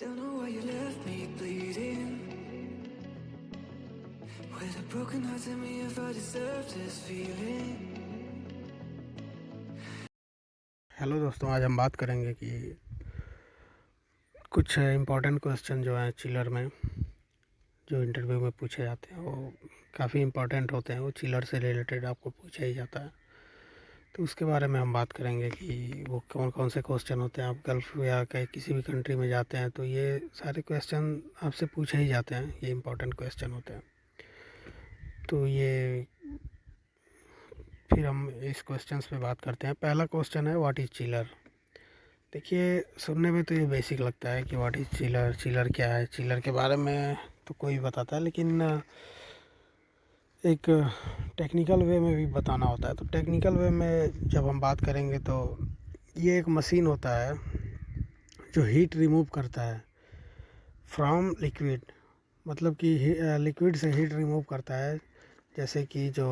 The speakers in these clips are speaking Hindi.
Don't know why you left me bleeding with a broken heart. Tell me if I deserve this feeling. Hello दोस्तों, आज हम बात करेंगे कि कुछ इम्पोर्टेंट क्वेश्चन जो हैं चिलर में, जो इंटरव्यू में पूछे जाते हैं, वो काफ़ी इम्पोर्टेंट होते हैं। वो चिलर से रिलेटेड आपको पूछा ही जाता है, तो उसके बारे में हम बात करेंगे कि वो कौन कौन से क्वेश्चन होते हैं। आप गल्फ़ या कहीं किसी भी कंट्री में जाते हैं तो ये सारे क्वेश्चन आपसे पूछे ही जाते हैं, ये इम्पोर्टेंट क्वेश्चन होते हैं। तो ये फिर हम इस क्वेश्चंस पे बात करते हैं। पहला क्वेश्चन है, व्हाट इज़ चिलर। देखिए, सुनने में तो ये बेसिक लगता है कि व्हाट इज़ चिलर, चिलर क्या है। चिलर के बारे में तो कोई बताता है, लेकिन एक टेक्निकल वे में भी बताना होता है। तो टेक्निकल वे में जब हम बात करेंगे तो ये एक मशीन होता है जो हीट रिमूव करता है फ्रॉम लिक्विड, मतलब कि लिक्विड से हीट रिमूव करता है। जैसे कि जो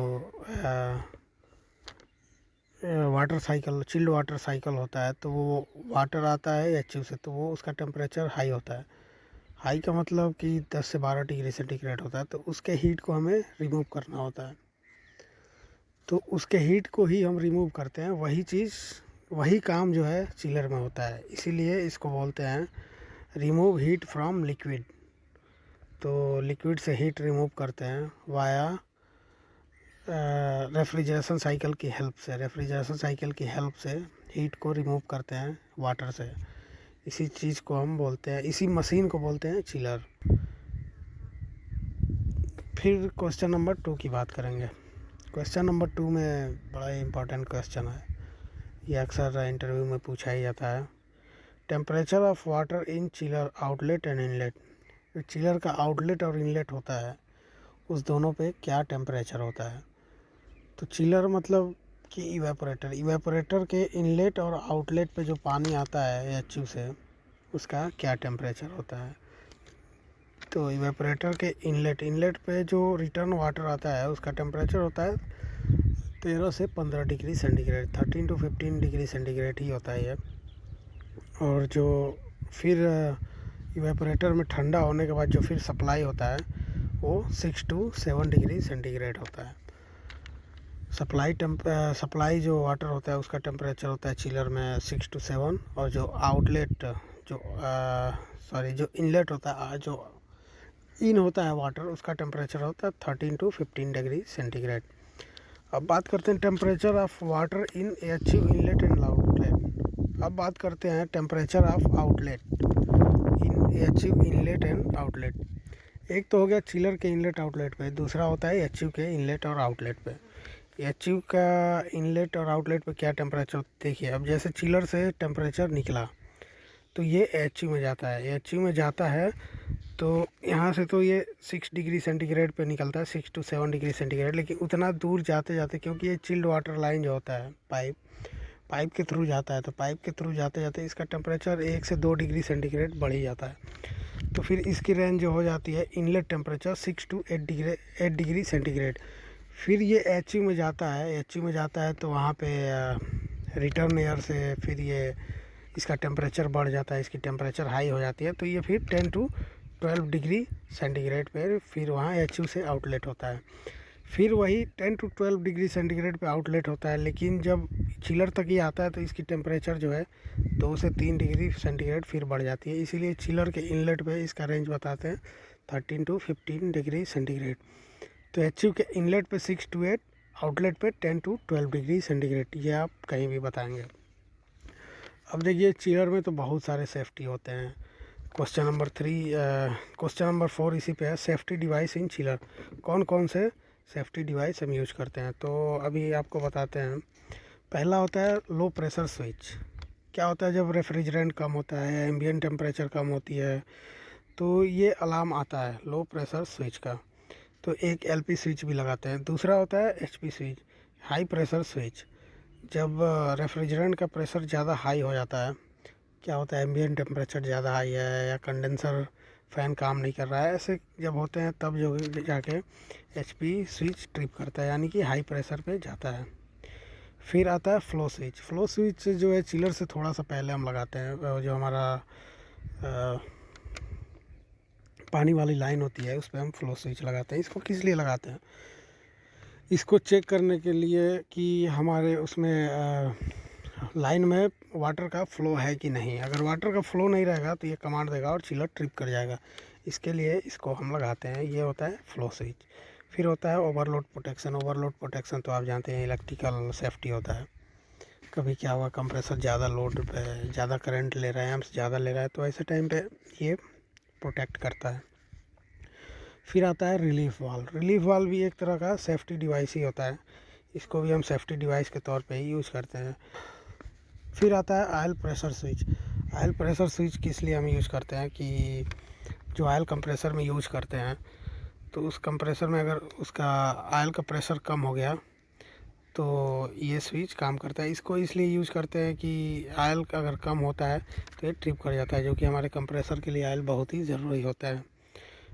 water cycle, chilled water cycle होता है, तो वो वाटर आता है एचयू से, तो वो उसका टेम्परेचर हाई होता है। हाई का मतलब कि 10 से 12 डिग्री सेंटीग्रेड होता है, तो उसके हीट को हमें रिमूव करना होता है। तो उसके हीट को ही हम रिमूव करते हैं। वही चीज़, वही काम जो है चिलर में होता है, इसीलिए इसको बोलते हैं रिमूव हीट फ्रॉम लिक्विड। तो लिक्विड से हीट रिमूव करते हैं वाया रेफ्रिजरेशन साइकिल की हेल्प से। रेफ्रिजरेशन साइकिल की हेल्प से हीट को रिमूव करते हैं वाटर से। इसी चीज़ को हम बोलते हैं, इसी मशीन को बोलते हैं चिलर। फिर क्वेश्चन नंबर 2 की बात करेंगे। क्वेश्चन नंबर 2 में बड़ा ही इम्पोर्टेंट क्वेश्चन है, ये अक्सर इंटरव्यू में पूछा ही जाता है। Temperature of water in chiller outlet and inlet. Chiller का आउटलेट और इनलेट होता है, उस दोनों पे क्या टेम्परेचर होता है। तो चिलर मतलब कि इवेपोरेटर, इवेपोरेटर के इनलेट और आउटलेट पे जो पानी आता है एचयू से, उसका क्या टेम्परेचर होता है। तो इवेपोरेटर के इनलेट पे जो रिटर्न वाटर आता है, उसका टेम्परेचर होता है 13 से 15 degree centigrade, 13 to 15 degree centigrade ही होता है ये। और जो फिर इवेपोरेटर में ठंडा होने के बाद जो फिर सप्लाई होता है, वो 6 टू 7 डिग्री सेंटीग्रेड होता है। सप्लाई जो वाटर होता है उसका टेम्परेचर होता है चिलर में 6 टू 7, और जो आउटलेट जो इनलेट होता है, जो इन होता है वाटर, उसका टेम्परेचर होता है 13 टू 15 डिग्री सेंटीग्रेड। अब बात करते हैं temperature of water in HU inlet and outlet. अब बात करते हैं temperature of outlet in HU inlet and outlet. एक तो हो गया चिलर के इनलेट आउटलेट पे, दूसरा होता है एचयू के इनलेट और आउटलेट पे। एचयू का इनलेट और आउटलेट पे क्या टेम्परेचर। देखिए, अब जैसे चिलर से टेम्परेचर निकला तो ये एचयू में जाता है। एचयू में जाता है तो यहाँ से तो ये 6 डिग्री सेंटीग्रेड पे निकलता है, 6 टू 7 डिग्री सेंटीग्रेड। लेकिन उतना दूर जाते जाते, क्योंकि ये चिल्ड वाटर लाइन जो होता है, पाइप के थ्रू जाता है, तो पाइप के थ्रू जाते जाते इसका टेम्परेचर 1 से 2 डिग्री सेंटीग्रेड बढ़ ही जाता है। तो फिर इसकी रेंज जो हो जाती है inlet temperature 6 to 8 degree centigrade. फिर ये एचयू में जाता है। एचयू में जाता है तो वहाँ पे रिटर्न एयर से फिर ये इसका टेम्परेचर बढ़ जाता है, इसकी टेम्परेचर हाई हो जाती है। तो ये फिर 10 टू 12 डिग्री सेंटीग्रेड पे फिर वहाँ एचयू से आउटलेट होता है। फिर वही 10 टू 12 डिग्री सेंटीग्रेड पे आउटलेट होता है। लेकिन जब चिलर तक ही आता है तो इसकी टेम्परेचर जो है 2 से 3 डिग्री सेंटीग्रेड फिर बढ़ जाती है। इसीलिए चिलर के इनलेट पे इसका रेंज बताते हैं 13 टू 15 डिग्री सेंटीग्रेड। तो एचयू के इनलेट पे 6 टू 8, आउटलेट पे 10 टू 12 डिग्री सेंटीग्रेड, ये आप कहीं भी बताएंगे। अब देखिए, चिलर में तो बहुत सारे सेफ्टी होते हैं। क्वेश्चन नंबर 4 इसी पे है, सेफ्टी डिवाइस इन चिलर। कौन कौन से सेफ्टी डिवाइस हम यूज करते हैं, तो अभी आपको बताते हैं। पहला होता है लो प्रेशर स्विच। क्या होता है, जब रेफ्रिजरेंट कम होता है, एम्बिएंट टेम्परेचर कम होती है, तो ये अलार्म आता है लो प्रेशर स्विच का। तो एक एलपी स्विच भी लगाते हैं। दूसरा होता है HP switch, high pressure switch. जब रेफ्रिजरेंट का प्रेशर ज़्यादा हाई हो जाता है, क्या होता है, एम्बिएंट टेम्परेचर ज़्यादा हाई है या कंडेंसर फ़ैन काम नहीं कर रहा है, ऐसे जब होते हैं तब जो जाके एचपी स्विच ट्रिप करता है, यानी कि हाई प्रेशर पे जाता है। फिर आता है फ्लो स्विच। फ्लो स्विच जो है चिलर से थोड़ा सा पहले हम लगाते हैं, जो हमारा पानी वाली लाइन होती है उस पर हम फ्लो स्विच लगाते हैं। इसको किस लिए लगाते हैं? इसको चेक करने के लिए कि हमारे उसमें लाइन में वाटर का फ़्लो है कि नहीं। अगर वाटर का फ़्लो नहीं रहेगा तो ये कमांड देगा और चिलर ट्रिप कर जाएगा। इसके लिए इसको हम लगाते हैं। ये होता है फ़्लो स्विच। फिर होता है ओवरलोड प्रोटेक्शन। ओवरलोड प्रोटेक्शन तो आप जानते हैं इलेक्ट्रिकल सेफ्टी होता है। कभी क्या हुआ, कंप्रेसर ज़्यादा लोड पे ज़्यादा करंट ले रहा है, एम्प्स ज़्यादा ले रहा है, तो ऐसे टाइम पे ये प्रोटेक्ट करता है। फिर आता है रिलीफ वाल्व। रिलीफ वाल्व भी एक तरह का सेफ्टी डिवाइस ही होता है। इसको भी हम सेफ्टी डिवाइस के तौर पे ही यूज़ करते हैं। फिर आता है oil pressure switch. Oil pressure switch किस लिए हम यूज़ करते हैं कि जो ऑयल कंप्रेसर में यूज़ करते हैं तो उस कंप्रेसर में अगर उसका ऑयल का प्रेशर कम हो गया तो ये स्विच काम करता है। इसको इसलिए यूज़ करते हैं कि ऑयल अगर कम होता है तो ये ट्रिप कर जाता है, जो कि हमारे कंप्रेसर के लिए ऑयल बहुत ही ज़रूरी होता है।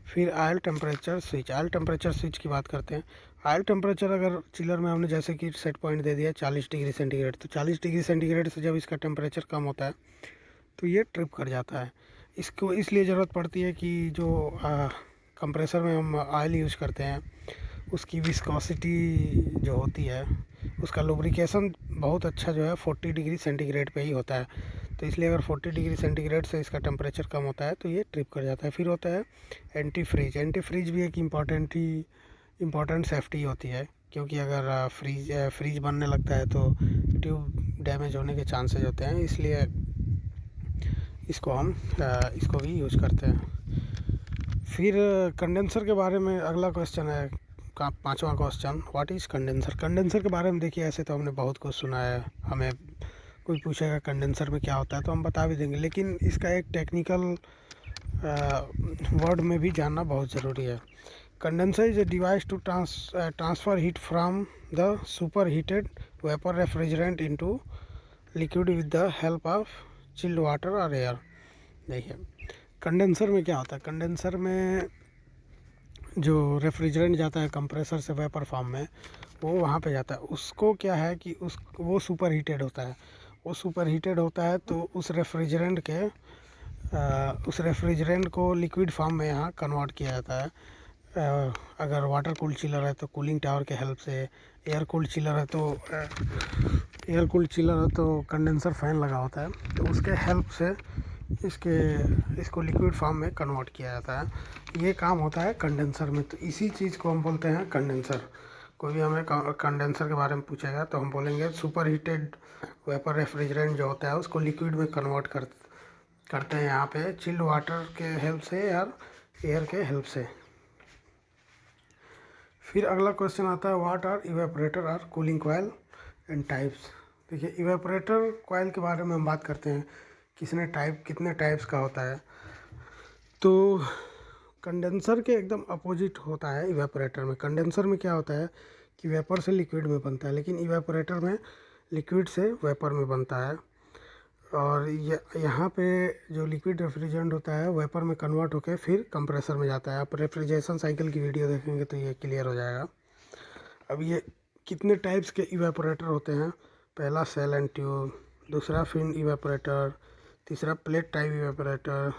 फिर oil temperature switch. Oil temperature switch की बात करते हैं। ऑयल टेम्परेचर अगर चिलर में हमने जैसे कि सेट पॉइंट दे दिया 40 डिग्री सेंटीग्रेड, तो 40 डिग्री सेंटीग्रेड से जब इसका टेम्परेचर कम होता है तो ये ट्रिप कर जाता है। इसको इसलिए ज़रूरत पड़ती है कि जो कंप्रेसर में हम ऑयल यूज़ करते हैं उसकी विस्कोसिटी जो होती है, उसका लुब्रिकेशन बहुत अच्छा जो है 40 डिग्री सेंटीग्रेड पे ही होता है। तो इसलिए अगर 40 डिग्री सेंटीग्रेड से इसका टेम्परेचर कम होता है तो ये ट्रिप कर जाता है। फिर होता है एंटी फ्रीज। एंटी फ्रीज भी एक इम्पॉर्टेंट सेफ्टी होती है, क्योंकि अगर फ्रीज बनने लगता है तो ट्यूब डैमेज होने के चांसेस होते हैं। इसलिए इसको भी यूज़ करते हैं। फिर कंडेंसर के बारे में अगला क्वेश्चन है, का 5वां question, what is condenser. Condenser के बारे में देखिए, ऐसे तो हमने बहुत कुछ सुना है। हमें कोई पूछेगा कंडेंसर में क्या होता है तो हम बता भी देंगे, लेकिन इसका एक टेक्निकल वर्ड में भी जानना बहुत ज़रूरी है। Condenser is a device to transfer heat from the super heated vapour refrigerant into liquid with the help of chilled water और एयर। देखिए कंडेंसर में क्या होता है। कंडेंसर में जो रेफ्रिजरेंट जाता है कंप्रेसर से वेपर फॉर्म में, वो वहाँ पे जाता है। उसको क्या है कि वो सुपर हीटेड होता है। वो सुपर हीटेड होता है तो उस रेफ्रिजरेंट को लिक्विड फॉर्म में यहाँ कन्वर्ट किया जाता है। अगर वाटर कूल्ड चिलर है तो कूलिंग टावर के हेल्प से, एयर कूल्ड चिलर है तो कंडेंसर फैन लगा होता है, तो उसके हेल्प से इसको लिक्विड फॉर्म में कन्वर्ट किया जाता है। ये काम होता है कंडेंसर में। तो इसी चीज़ को हम बोलते हैं कंडेंसर। कोई भी हमें कंडेंसर के बारे में पूछेगा तो हम बोलेंगे सुपर हीटेड वेपर रेफ्रिजरेंट जो होता है उसको लिक्विड में कन्वर्ट करते हैं यहाँ पे चिल्ड वाटर के हेल्प से या एयर के हेल्प से। फिर अगला क्वेश्चन आता है, व्हाट आर इवेपोरेटर और कूलिंग कॉइल एंड टाइप्स। देखिए इवेपोरेटर कॉइल के बारे में हम बात करते हैं, कितने टाइप्स का होता है। तो कंडेंसर के एकदम अपोजिट होता है इवेपोरेटर में। कंडेंसर में क्या होता है कि वेपर से लिक्विड में बनता है, लेकिन इवेपोरेटर में लिक्विड से वेपर में बनता है। और यहाँ पे जो लिक्विड रेफ्रिजरेंट होता है वेपर में कन्वर्ट होकर फिर कंप्रेसर में जाता है। आप रेफ्रिजरेशन साइकिल की वीडियो देखेंगे तो ये क्लियर हो जाएगा। अब ये कितने टाइप्स के इवेपोरेटर होते हैं। पहला सेल एंड ट्यूब, दूसरा फिन इवेपोरेटर, तीसरा plate type evaporator,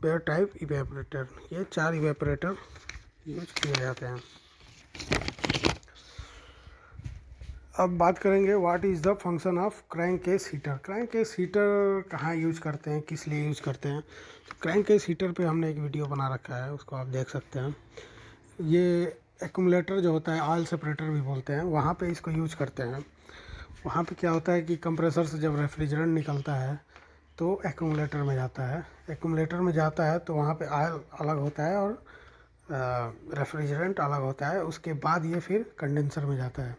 bare type evaporator. ये 4 इवेपोरेटर यूज किए जाते हैं। अब बात करेंगे what is the function of crank case heater. Crank case heater कहाँ यूज करते हैं, किस लिए यूज करते हैं। तो क्रैंक केस हीटर पे हमने एक वीडियो बना रखा है, उसको आप देख सकते हैं। ये एक्यूमुलेटर जो होता है, ऑयल सेपरेटर भी बोलते हैं, वहाँ पे इसको यूज करते हैं। वहाँ पे क्या होता है कि कंप्रेसर से जब रेफ्रिजरेंट निकलता है तो एक्यूमुलेटर में जाता है। एक्यूमुलेटर में जाता है तो वहाँ पे ऑयल अलग होता है और रेफ्रिजरेंट अलग होता है। उसके बाद ये फिर कंडेंसर में जाता है।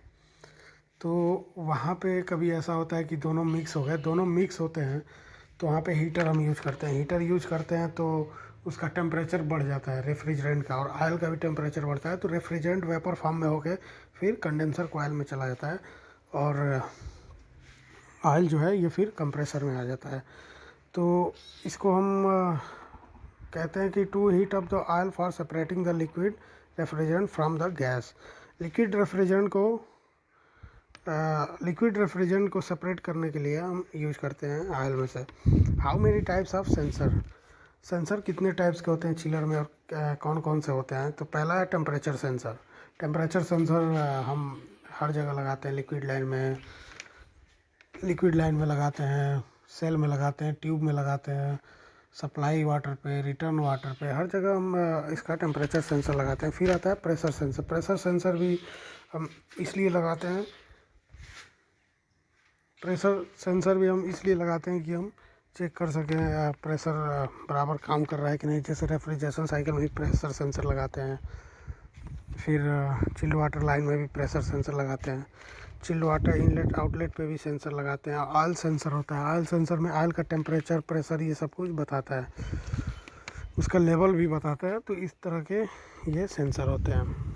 तो वहाँ पे कभी ऐसा होता है कि दोनों मिक्स हो गए, दोनों मिक्स होते हैं तो वहाँ पे हीटर हम यूज़ करते हैं। हीटर यूज़ करते हैं तो उसका टेम्परेचर बढ़ जाता है रेफ्रिजरेंट का, और ऑयल का भी टेम्परेचर बढ़ता है। तो रेफ्रिजरेंट वेपर फॉर्म में होके फिर कंडेंसर कॉइल में चला जाता है और ऑयल जो है ये फिर कंप्रेसर में आ जाता है। तो इसको हम कहते हैं कि to heat up the oil for separating the liquid refrigerant from the gas. Liquid refrigerant को सेपरेट करने के लिए हम यूज़ करते हैं ऑयल में से। How many types of sensor. Sensor कितने टाइप्स के होते हैं चिलर में और कौन कौन से होते हैं? तो पहला है टेम्परेचर सेंसर। टेम्परेचर सेंसर हम हर जगह लगाते हैं, लिक्विड लाइन में लगाते हैं, सेल में लगाते हैं, ट्यूब में लगाते हैं, सप्लाई वाटर पे, रिटर्न वाटर पे, हर जगह हम इसका टेम्परेचर सेंसर लगाते हैं। फिर आता है प्रेशर सेंसर। प्रेशर सेंसर भी हम इसलिए लगाते हैं कि हम चेक कर सकें प्रेशर बराबर काम कर रहा है कि नहीं। जैसे रेफ्रिजरेशन साइकिल में भी प्रेशर सेंसर लगाते हैं। फिर चिल्ड वाटर लाइन में भी प्रेशर सेंसर लगाते हैं। चिल्ड वाटर इनलेट आउटलेट पे भी सेंसर लगाते हैं। ऑयल सेंसर होता है, ऑयल सेंसर में ऑयल का टेम्परेचर, प्रेशर ये सब कुछ बताता है, उसका लेवल भी बताता है। तो इस तरह के ये सेंसर होते हैं।